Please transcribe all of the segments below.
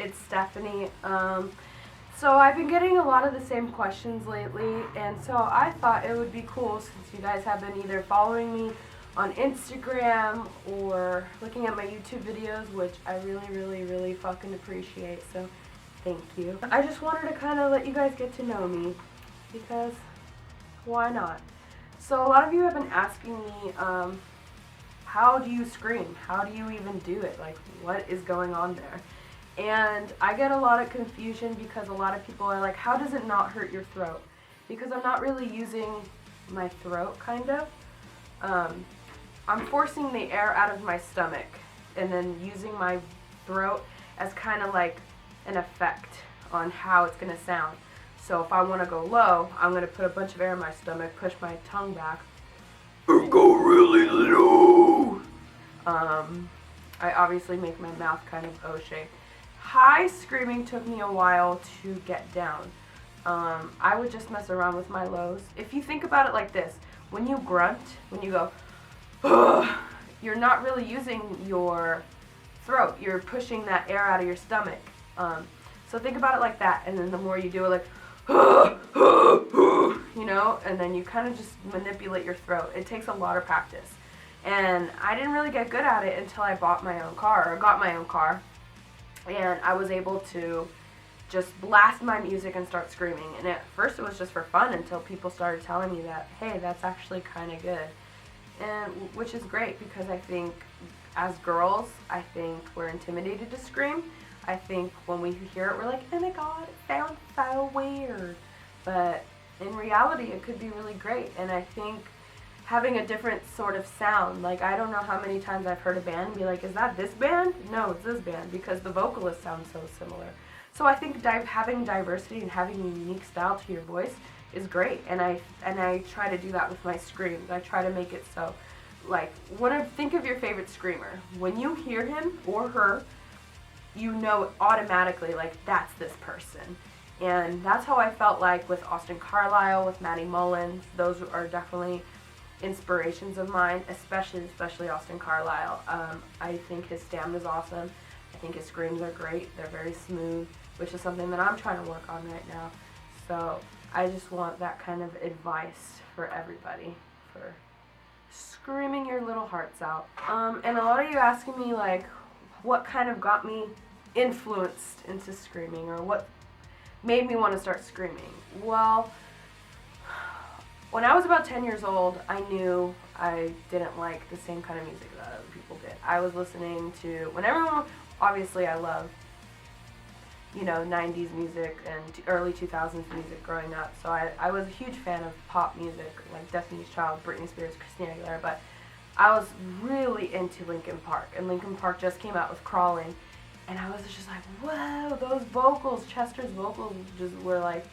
it's Stephanie. So I've been getting a lot of the same questions lately, and so I thought it would be cool since you guys have been either following me on Instagram or looking at my YouTube videos, which I really fucking appreciate, so thank you. I just wanted to kind of let you guys get to know me, because why not? So a lot of you have been asking me, how do you scream? How do you even do it? Like, what is going on there? And I get a lot of confusion because a lot of people are like, how does it not hurt your throat? Because I'm not really using my throat, kind of. I'm forcing the air out of my stomach and then using my throat as kind of like an effect on how it's going to sound. So if I want to go low, I'm going to put a bunch of air in my stomach, push my tongue back, and go really low. I obviously make my mouth kind of O-shaped. High screaming took me a while to get down. I would just mess around with my lows. If you think about it like this, when you grunt, when you go, ugh, you're not really using your throat. You're pushing that air out of your stomach. So think about it like that, and then the more you do it, like, you know, and then you kind of just manipulate your throat. It takes a lot of practice. And I didn't really get good at it until I bought my own car, or got my own car. And I was able to just blast my music and start screaming. And at first it was just for fun until people started telling me that, hey, that's actually kind of good. And which is great because I think as girls, I think we're intimidated to scream. I think when we hear it, we're like, oh my god, it sounds so weird. But in reality, it could be really great. And I think having a different sort of sound, like I don't know how many times I've heard a band be like, is that this band? No, it's this band, because the vocalists sound so similar. So I think having diversity and having a unique style to your voice is great, and I try to do that with my screams. I try to make it so, like, think of your favorite screamer. When you hear him or her, you know automatically, like, that's this person. And that's how I felt like with Austin Carlisle, with Maddie Mullins. Those are definitely inspirations of mine, especially Austin Carlisle. I think his stamina is awesome. I think his screams are great. They're very smooth, which is something that I'm trying to work on right now. So I just want that kind of advice for everybody, for screaming your little hearts out. And a lot of you asking me, like, what kind of got me influenced into screaming, or what made me want to start screaming. Well, when I was about 10 years old, I knew I didn't like the same kind of music that other people did. I was listening to, obviously I love, 90s music and early 2000s music growing up. So I was a huge fan of pop music, like Destiny's Child, Britney Spears, Christina Aguilera, but I was really into Linkin Park, and Linkin Park just came out with Crawling, and I was just like, whoa, those vocals, Chester's vocals just were like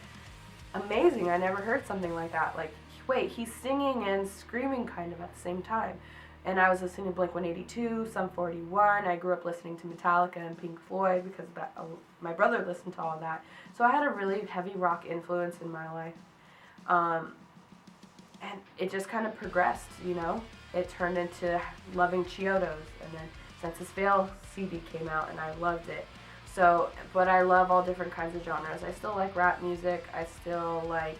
amazing. I never heard something like that. Like, wait, he's singing and screaming kind of at the same time. And I was listening to Blink-182, Sum 41. I grew up listening to Metallica and Pink Floyd because my brother listened to all that. So I had a really heavy rock influence in my life. And it just kind of progressed, It turned into loving Chiodos, and then Census Fail CD came out, and I loved it. So, but I love all different kinds of genres. I still like rap music. I still like,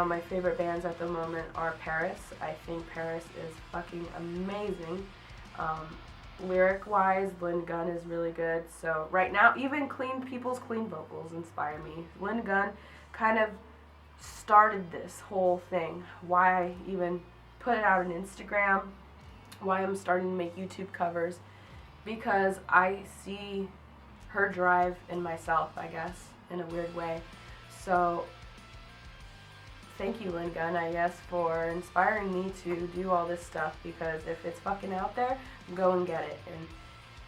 my favorite bands at the moment are Paris. I think Paris is fucking amazing. Lyric-wise, Lynn Gunn is really good. So right now, even people's clean vocals inspire me. Lynn Gunn kind of started this whole thing. Why I even put it out on Instagram, why I'm starting to make YouTube covers, because I see her drive in myself, I guess, in a weird way. So thank you, Lynn Gunn, I guess, for inspiring me to do all this stuff, because if it's fucking out there, go and get it. And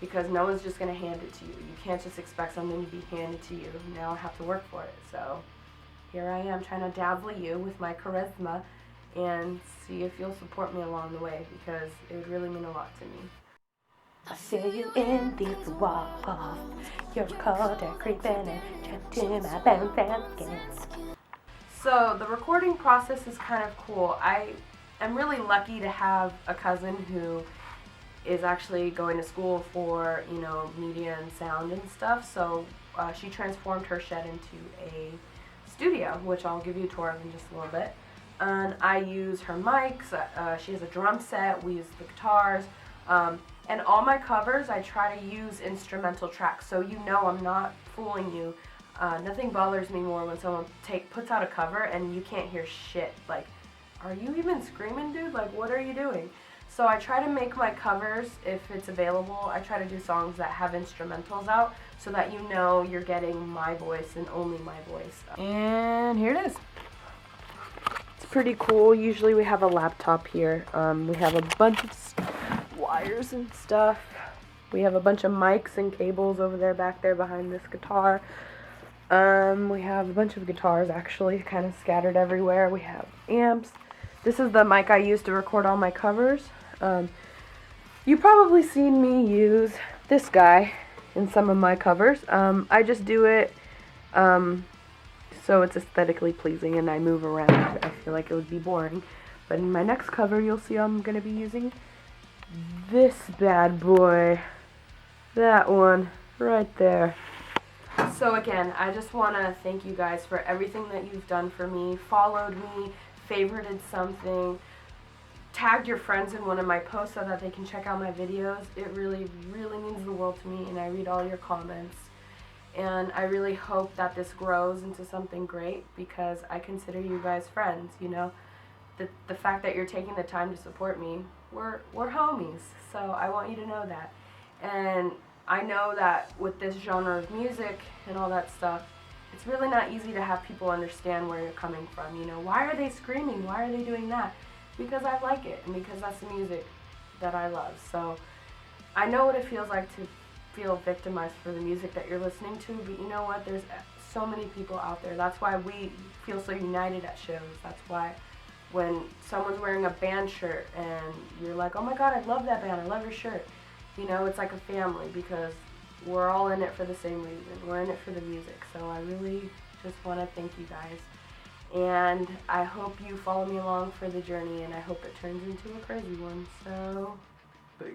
because no one's just going to hand it to you. You can't just expect something to be handed to you. Now I have to work for it. So here I am trying to dazzle you with my charisma and see if you'll support me along the way, because it would really mean a lot to me. I feel you in these walls. You're cold and creeping and trapped to my bones and skins. So the recording process is kind of cool. I am really lucky to have a cousin who is actually going to school for, you know, media and sound and stuff. So she transformed her shed into a studio, which I'll give you a tour of in just a little bit. And I use her mics. She has a drum set. We use the guitars. And all my covers, I try to use instrumental tracks. So you know I'm not fooling you. Nothing bothers me more when someone puts out a cover and you can't hear shit. Like, are you even screaming, dude? Like, what are you doing? So I try to make my covers, if it's available, I try to do songs that have instrumentals out so that you know you're getting my voice and only my voice. And here it is. It's pretty cool. Usually we have a laptop here. We have a bunch of wires and stuff. We have a bunch of mics and cables over there, back there behind this guitar. We have a bunch of guitars actually kind of scattered everywhere. We have amps. This is the mic I use to record all my covers. You've probably seen me use this guy in some of my covers. I just do it so it's aesthetically pleasing and I move around. I feel like it would be boring. But in my next cover you'll see I'm going to be using this bad boy. That one right there. So again, I just want to thank you guys for everything that you've done for me. Followed me, favorited something, tagged your friends in one of my posts so that they can check out my videos. It really, really means the world to me, and I read all your comments. And I really hope that this grows into something great because I consider you guys friends, you know. The fact that you're taking the time to support me, we're homies, so I want you to know that. And I know that with this genre of music and all that stuff, it's really not easy to have people understand where you're coming from. You know, why are they screaming? Why are they doing that? Because I like it and because that's the music that I love. So I know what it feels like to feel victimized for the music that you're listening to, but you know what? There's so many people out there. That's why we feel so united at shows. That's why when someone's wearing a band shirt and you're like, oh my God, I love that band, I love your shirt. You know, it's like a family because we're all in it for the same reason. We're in it for the music. So I really just want to thank you guys. And I hope you follow me along for the journey and I hope it turns into a crazy one. So, peace.